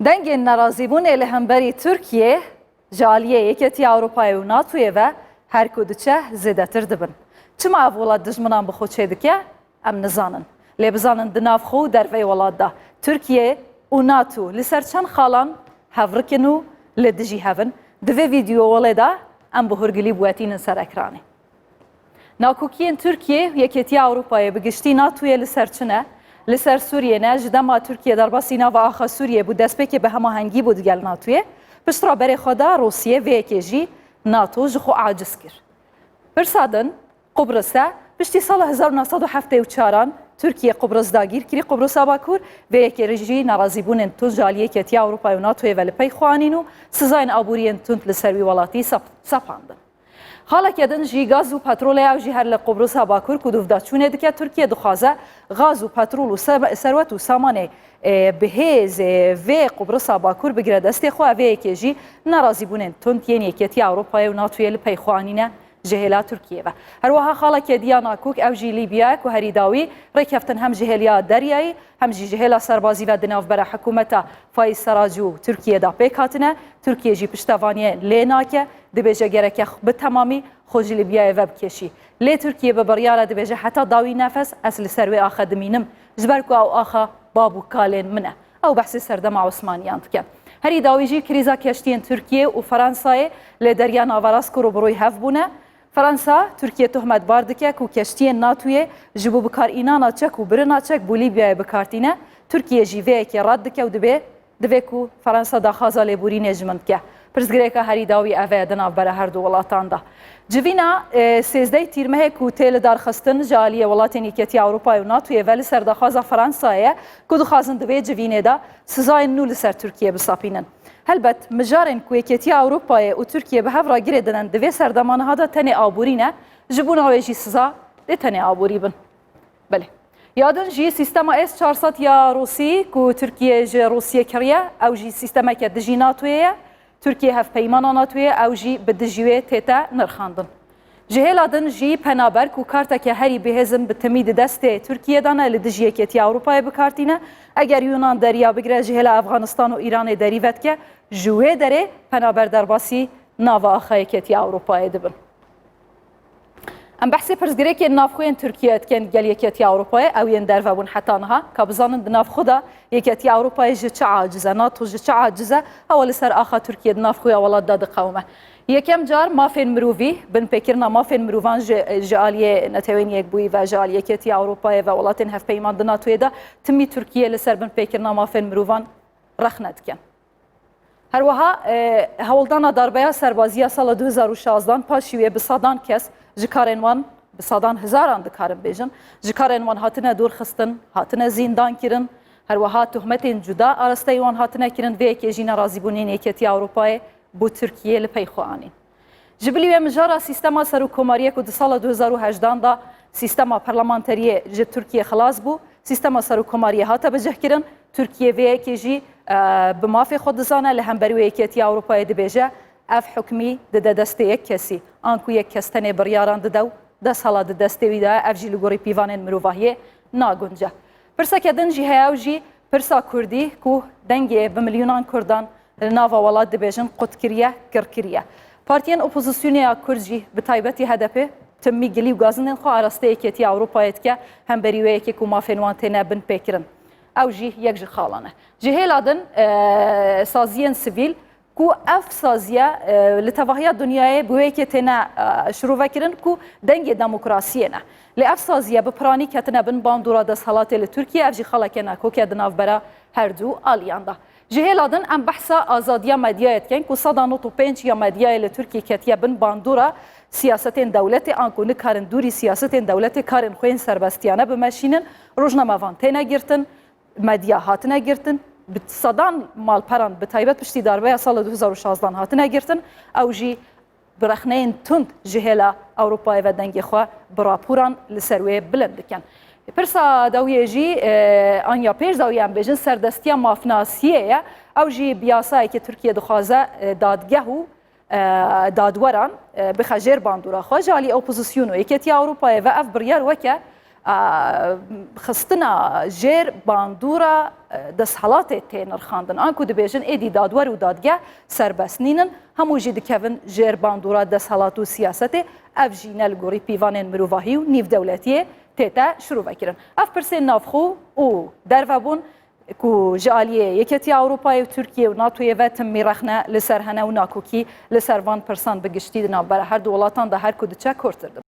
Dengên nerazîbûnê li hemberî Tirkiye, ji aliyê Yekîtiya Ewropayê û NATOyê ve her ku diçe zêdetir dibin. Çima ev welat dijminan bi xwe çê dike? Em nizanin. Lê bizanin di nav xwe û derveyê welat da Tirkiye û NATO li ser çend xalan hevrikin û li dijî hevin. Di vê vîdyoyê de em bi hûrgilî bûyetînin ser ekranê. Nakokiyên Tirkiye Yekîtiya Ewropayê bi giştî NATOyê li ser çi ne? Li ser Sûriyê ne ji dema Tirkiye derbasî nava axa Sûriyê bû destpêkê bi hemahengî bû digel NATOyê. Piştra berê xwe de Rûsye vê yekê jî NATO ji xwe aciz kir. Pirsa din Qubrısê piştî sala 1974 Tirkiye Qubrıs dagîr kirî Qubrısa Bakur vê yekê jî nerazîbûnên tund ji aliyê Yekîtiya Ewropayê û NATOyê ve li pey xwe anîn û sizayên aboriyên tund li ser wî welatî sepandin. Halekê din jî gaz û petrolê ew jî her li Qubrısa Bakur ku duvdaçûnê dike Tirkiye dixwaze gaz û petrol û serwet û samanê bihêzê vê Qubrısa Bakur bigire destê xwe vê yekê jî nerazîbûnên tund yên Yekîtiya Ewropayê û NATOyê li pey xwe anîne ji hêla Tirkiye ve. Her wiha xalekê diya Nakok ew jî Lîbyayê ku herî dawî rêkeftin hem ji hêliya deryayî hem jî ji hêla serbazî ve di navbera hikûmeta Faiz Sarracî û Tirkiye da pêk hatine. Tirkiye jî piştevaniyê lê nake dibêje gereke bi temamî xwe ji Lîbyayê ve bikeşî. Lê Tirkiye bi biryara dibêje heta dawî nefes ez li ser wê axa dimînim ji ber ku ew axa bab û kalên min e. Ew behsê serdema Osmaniyan dike. Herî dawî jî krîza keştiyên Tirkiye û Fransayê lê derya navarask û robrûyî hev bûne. Fransa Tirkiye tuhmetbar dike ku keştiyên NATOyê ji bo bikarînana çek û birina çek bû Lîbyayê bikartîne. Tirkiye jî vê yekê rad dike û divê ku Fransa daxwaza lêborînê ji min dike. Pirsgirêka herî dawî ev e di navbera her du welatan da. Civîna sêzdey tîrmehê ku tê li darxistin ji aliyê welatên Yekîtiya Ewropayê û NATOyê ve li ser daxwaza Fransayê ku dixwazin di vê civînê de sizayên nû li ser Tirkiye bisapînin. Helbet mijarên ku Yekîtiya Ewropayê û Tirkiye bi hev re girê dinin di vê serdemaniha de tenê aborî ne ji bo navê jî siza dê tenê aborî bin. Belê. Yadin jî sîstema S-400 ya Rûsî ku Tirkiye ji Rûsiyê kiriye ew jî sîstemeke dijî NATOyê ye. Tirkiye hevpeymana NATOyê ew jî bi dijî wê tête nirxandin. Ji hêla din jî penaber ku karteke herî bihêzin bi timî di destê Tirkiye de ne li dijî Yekîtiya Ewropayê bikartîne. Eger Yunan derya bigire ji hêla Efganistan û Îranê derî vedike ji wê derê penaber derbasî nava axa Yekîtiya Ewropayê dibin. Em behsê pirsgirêkên navxweyên Tirkiye dikin gel Yekîtiya Ewropayê ew yên dervebûn heta niha ka bizanin di nav xwe de Yekîtiya Ewropayê ji çi aciz e NATO ji çi aciz e ew li ser axa Tirkiye di navxweya welat de diqewime. Yekem car mafên mirovî bin pêkirina mafên mirovan ji aliyê netewên yekbûyî ve ji aliyê Yekîtiya Ewropayê ve welatên hevpeyman di NATOyê de timî Tirkiye li ser bin pêkirina mafên mirovan rex nedikin. Her wiha hewoldana darbeya serbaziya sala 2016 paşî wê bi sadan kes ji karên wan bi sadan hizaran dikarin bêjin ji karên wan hatine dûrxistin, hatine zîndan kirin, her wiha tuhmetên cuda arasteyê wan hatine kirin vê yekê jî nerazîbûnên Yekîtiya Ewropayê bu Tirkiye li pey xwe anîn. Ji bilî wê mijara sîstema serokkomariyê ku di sala 2018 da sîstema parlamenteriyê ji Tirkiye xilas bû, sîstema serokkomariyê hate bicihkirin, Tirkiye vê yekê jî bi mafê xwe dizane li hemberî wê Yekîtiya Ewropayê dibêje ev hukmî dide destê yek kesî an ku yek kes tenê biryaran dide û dest hala di destê wî de ev jî li gorî pîvanên mirovahiyê nagunce. Pirseke din jî heye ew jî pirsa Kurdî ku dengê bi milyûnan Kurdan li nava welat dibêjin qutkiriye, kirkiriye. Partiyên opozisyonê ya Kurd jî bi taybetî HDP timî gilî û gazinên xwe arastê Yekîtiya Ewropayê dike hemberî wê yekê ku mafên wan têne bin pêkirin. Ew jî yek ji xalan e. Ji hêla din saziyên sivîl ku ev saziye li tevahiya dunyayê bi wê yekê têne şîrovekirin ku dengê demokrasiyê ne. Lê ev saziye bi piranî ketine bin bandora desthilatê li Tirkiye ev jî xeleke Nakokê di navbera her du aliyan da. Ji hêla din em behsa azadiya medyayê dikin ku seda 95 ya medyayê li Tirkiye ketiye bin bandora siyasetên dewletê an ku nikarin dûrî siyasetên dewletê karên xwe yên serbestiyane bimeşînin, rojnamevan têne girtin, medya hatine girtin, sedan malperan bi taybet piştî darbeya sala 2016 hatine girtin, ew jî bi rexneyên tund ji hêla Ewropayê ve dengê xwe bi raporan li ser wê bilind dikin. Pirsa dawiyê jî anya pêş dawiyê em bêjin serdestiya mafnasiyê ye, ew jî bi yasayekî Tirkiye dixwaze dadgeh û dadweran bixwe jêr bandora xwe ji aliyê opozisyonê Yekîtiya Ewropayê ve ev biryar weke خستنا جیر باندورا دەسەڵاتێ تێنرخاندن ئان کو دەبێژن ئێدی دادوەر و دادگە سربەستنینن هەموو ژی دکەون ژێر باندورا دەسەڵات و سیاسەتێ ئەف ژینە لە گۆڕی پیڤانên مرۆڤاهی و نیڤدەولەتیە تێتە شروڤەکردن ئەف پرسên ناوخۆ û dervebûn ku ji aliyê Yeketiya Ewropayê û Tirkiye û NATOyê ve tim mîrexne li ser hene û nakokî li ser van pirsan bi giştî di navbera her du welatan da her ku diçe kurtir dibin.